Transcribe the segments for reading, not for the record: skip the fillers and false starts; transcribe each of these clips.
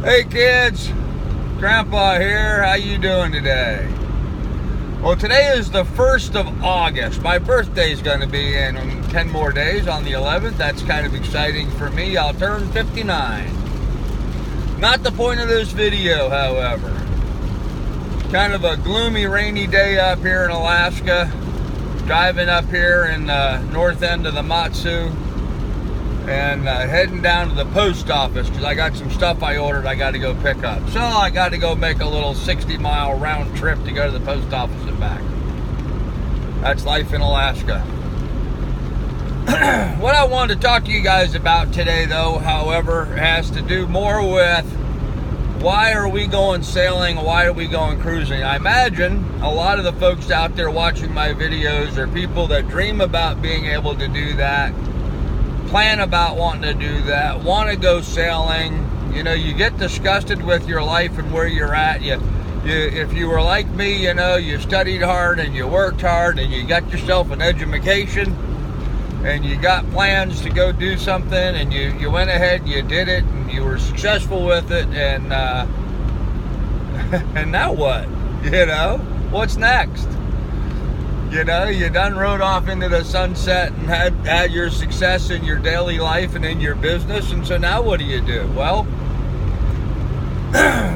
Hey kids, Grandpa here. How you doing today? Well, today is the 1st of August. My birthday's going to be in 10 more days on the 11th. That's kind of exciting for me. I'll turn 59. Not the point of this video, however. Kind of a gloomy, rainy day up here in Alaska. Driving up here in the north end of the Matsu. And heading down to the post office because I got some stuff I ordered I got to go pick up. So I got to go make a little 60-mile round trip to go to the post office and back. That's life in Alaska. What I wanted to talk to you guys about today, though, however, has to do more with why are we going sailing, why are we going cruising. I imagine a lot of the folks out there watching my videos are people that dream about being able to do that, plan about wanting to do that, want to go sailing. You know, you get disgusted with your life and where you're at. If you were like me, you know, you studied hard and you worked hard and you got yourself an education and you got plans to go do something and you went ahead and you did it and you were successful with it, and and now what? You know, what's next? You know, you done rode off into the sunset and had your success in your daily life and in your business, and so now what do you do? Well,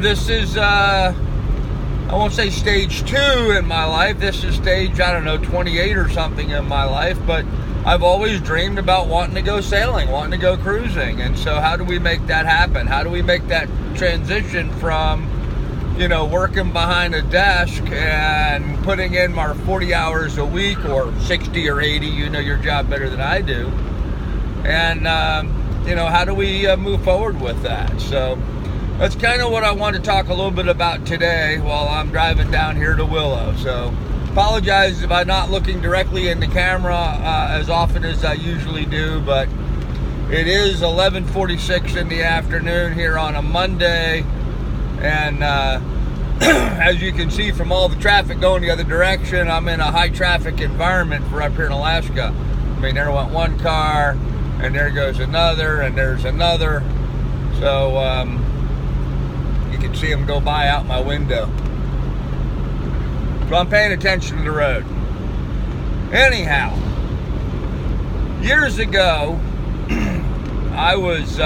this is, I won't say stage 2 in my life. This is stage, I don't know, 28 or something in my life, but I've always dreamed about wanting to go sailing, wanting to go cruising, and so how do we make that happen? How do we make that transition from, you know, working behind a desk and putting in our 40 hours a week or 60 or 80, you know your job better than I do. And, you know, how do we move forward with that? So that's kind of what I want to talk a little bit about today while I'm driving down here to Willow. So apologize if I'm not looking directly in the camera as often as I usually do, but it is 11:46 in the afternoon here on a Monday. And as you can see from all the traffic going the other direction, I'm in a high traffic environment for up here in Alaska. I mean, there went one car, and there goes another, and there's another. So you can see them go by out my window. So I'm paying attention to the road. Anyhow, years ago, I was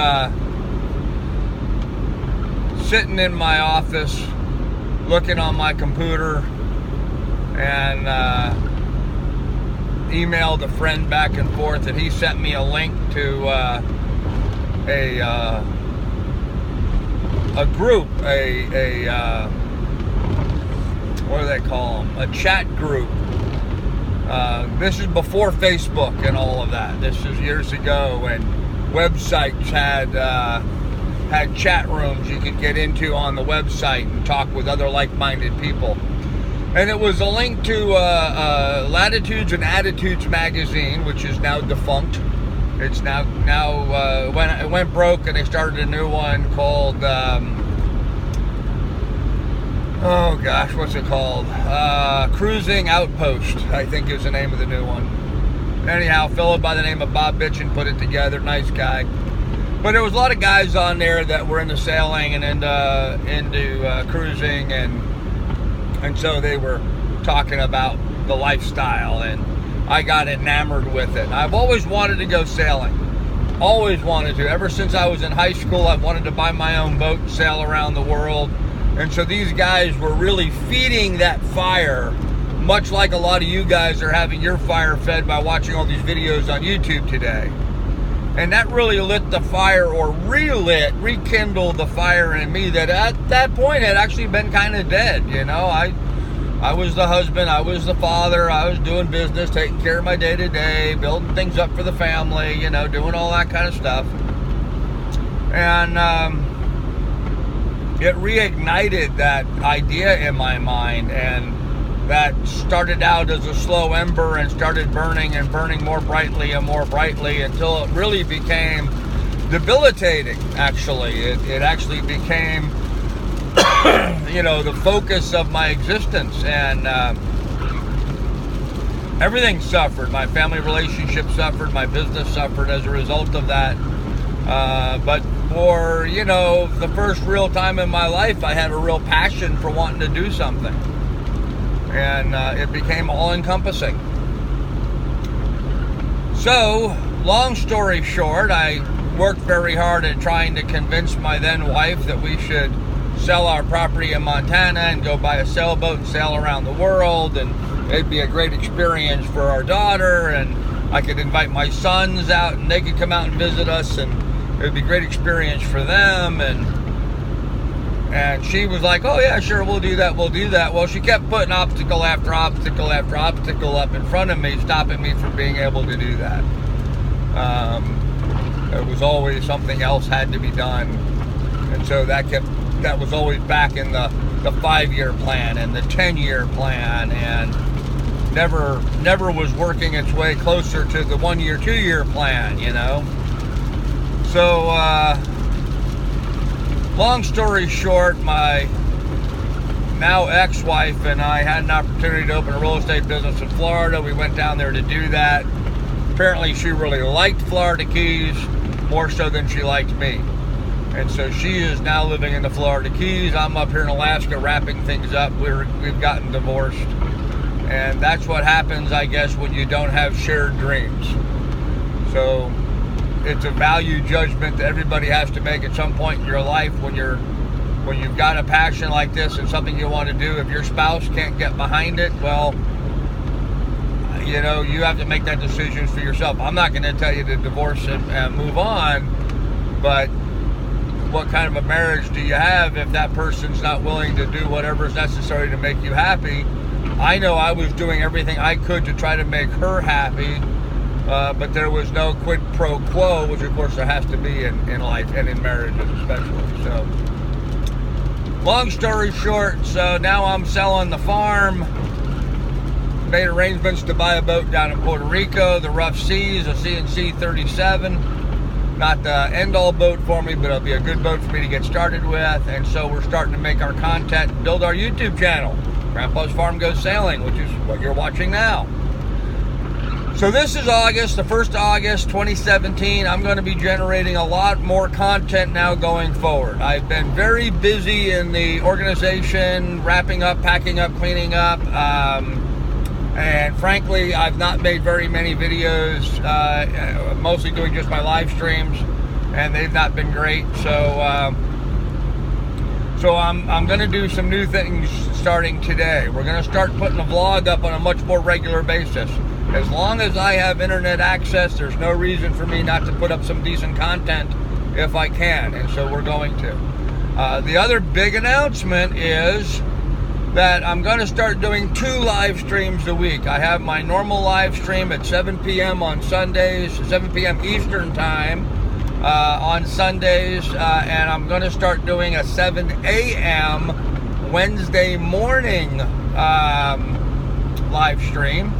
sitting in my office looking on my computer and emailed a friend back and forth, and he sent me a link to a group, what do they call them? A chat group. This is before Facebook and all of that. This is years ago when websites had chat rooms you could get into on the website and talk with other like-minded people. And it was a link to Latitudes and Attitudes magazine, which is now defunct. It's now when it went broke, and they started a new one called oh gosh, what's it called? Cruising Outpost, I think is the name of the new one. Anyhow, fellow by the name of Bob Bitchin put it together. Nice guy. But there was a lot of guys on there that were into sailing and into cruising, and so they were talking about the lifestyle, and I got enamored with it. I've always wanted to go sailing. Always wanted to. Ever since I was in high school, I've wanted to buy my own boat and sail around the world. And so these guys were really feeding that fire, much like a lot of you guys are having your fire fed by watching all these videos on YouTube today. And that really lit the fire, or rekindled the fire in me that at that point had actually been kind of dead. You know, I was the husband, I was the father, I was doing business, taking care of my day-to-day, building things up for the family, you know, doing all that kind of stuff. And it reignited that idea in my mind, and that started out as a slow ember and started burning and burning more brightly and more brightly until it really became debilitating, actually. It actually became, you know, the focus of my existence, and everything suffered. My family relationship suffered, my business suffered as a result of that. But for, you know, the first real time in my life I had a real passion for wanting to do something. And it became all-encompassing. So, long story short, I worked very hard at trying to convince my then wife that we should sell our property in Montana and go buy a sailboat and sail around the world, and it'd be a great experience for our daughter, and I could invite my sons out and they could come out and visit us, and it would be a great experience for them. And she was like, oh yeah, sure, we'll do that. Well, she kept putting obstacle after obstacle after obstacle up in front of me, stopping me from being able to do that. It was always something else had to be done. And so that was always back in the 5-year plan and the 10-year plan, and never was working its way closer to the 1-year, 2-year plan, you know. So, long story short, my now ex-wife and I had an opportunity to open a real estate business in Florida. We went down there to do that. Apparently she really liked Florida Keys, more so than she liked me. And so she is now living in the Florida Keys. I'm up here in Alaska wrapping things up. We've gotten divorced. And that's what happens, I guess, when you don't have shared dreams. So it's a value judgment that everybody has to make at some point in your life when you've got a passion like this and something you want to do. If your spouse can't get behind it, well, you know, you have to make that decision for yourself. I'm not going to tell you to divorce and move on, but what kind of a marriage do you have if that person's not willing to do whatever is necessary to make you happy? I know I was doing everything I could to try to make her happy, but there was no quid pro quo, which of course there has to be in life and in marriages especially. So, long story short, so now I'm selling the farm. Made arrangements to buy a boat down in Puerto Rico, the rough seas, a CNC 37. Not the end-all boat for me, but it'll be a good boat for me to get started with. And so we're starting to make our content and build our YouTube channel, Grandpa's Farm Goes Sailing, which is what you're watching now. So this is August, the 1st of August, 2017. I'm going to be generating a lot more content now going forward. I've been very busy in the organization, wrapping up, packing up, cleaning up. And frankly, I've not made very many videos, mostly doing just my live streams, and they've not been great. So I'm going to do some new things starting today. We're going to start putting a vlog up on a much more regular basis. As long as I have internet access, there's no reason for me not to put up some decent content if I can, and so we're going to. The other big announcement is that I'm going to start doing 2 live streams a week. I have my normal live stream at 7 p.m. on Sundays, 7 p.m. Eastern time on Sundays, and I'm going to start doing a 7 a.m. Wednesday morning live stream,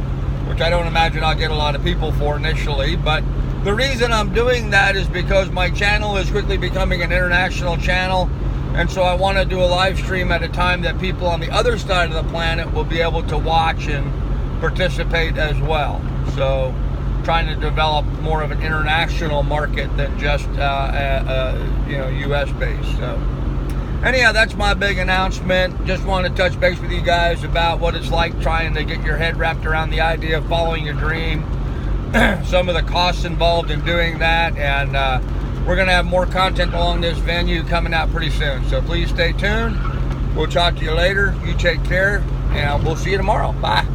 which I don't imagine I'll get a lot of people for initially, but the reason I'm doing that is because my channel is quickly becoming an international channel. And so I want to do a live stream at a time that people on the other side of the planet will be able to watch and participate as well. So trying to develop more of an international market than just US based. So anyhow, that's my big announcement. Just want to touch base with you guys about what it's like trying to get your head wrapped around the idea of following your dream. Some of the costs involved in doing that, and we're going to have more content along this venue coming out pretty soon. So please stay tuned. We'll talk to you later. You take care, and we'll see you tomorrow. Bye.